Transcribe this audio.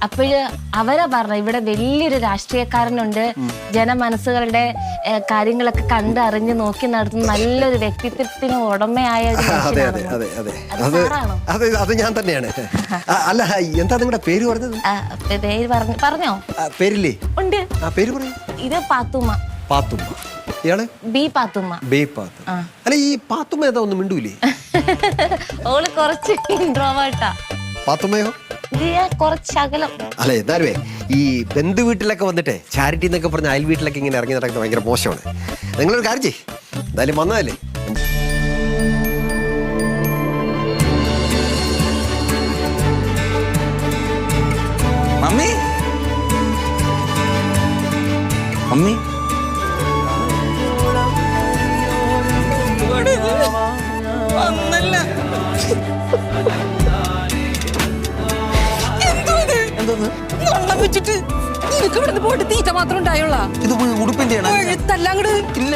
അപ്പോഴ് അവരാ പറഞ്ഞ ഇവിടെ വലിയൊരു രാഷ്ട്രീയക്കാരനുണ്ട്, ജനമനസ്സുകളുടെ കാര്യങ്ങളൊക്കെ കണ്ടറിഞ്ഞ് നോക്കി നടത്തുന്ന നല്ലൊരു വ്യക്തിത്വത്തിന് ഉടമയായ ഒരു മനുഷ്യനാണ്. അത് ഞാൻ തന്നെയാണ്. അല്ല, എന്താ നിങ്ങളുടെ പേര് പറഞ്ഞത്? പേര് പറഞ്ഞോ? പേരില്ലേ? ഉണ്ട്. പേര് പറയൂ. ഇത് പാത്തുമ്മ. പാത്തുമ്മ. ഇയാള്? ബി പാത്തുമ്മ. ബി പാത്തുമ്മ. അല്ല, ഈ പാത്തുമ്മ ഏതാ ഒന്നും മിണ്ടൂലേ? ഓള് കുറച്ച് ഇൻട്രോവേർട്ടാ. പാത്തുമ്മയോ? കുറച്ച് അകലം. അല്ല, എന്നാലുവേ ഈ ബന്ധു വീട്ടിലൊക്കെ വന്നിട്ട് ചാരിറ്റി എന്നൊക്കെ പറഞ്ഞ അയൽ വീട്ടിലൊക്കെ ഇങ്ങനെ ഇറങ്ങി നടക്കുന്നത് ഭയങ്കര മോശമാണ്. നിങ്ങളൊരു കാര്യം ചെയ്യ്, എന്തായാലും വന്നതല്ലേ. മമ്മി, മമ്മി, വെച്ചിട്ട് നിനക്ക് ഇവിടുന്ന് പോയിട്ട് തീറ്റ മാത്രം ഉണ്ടായുള്ള ഇത് ഉടുപ്പിന്റെ ഇല്ല.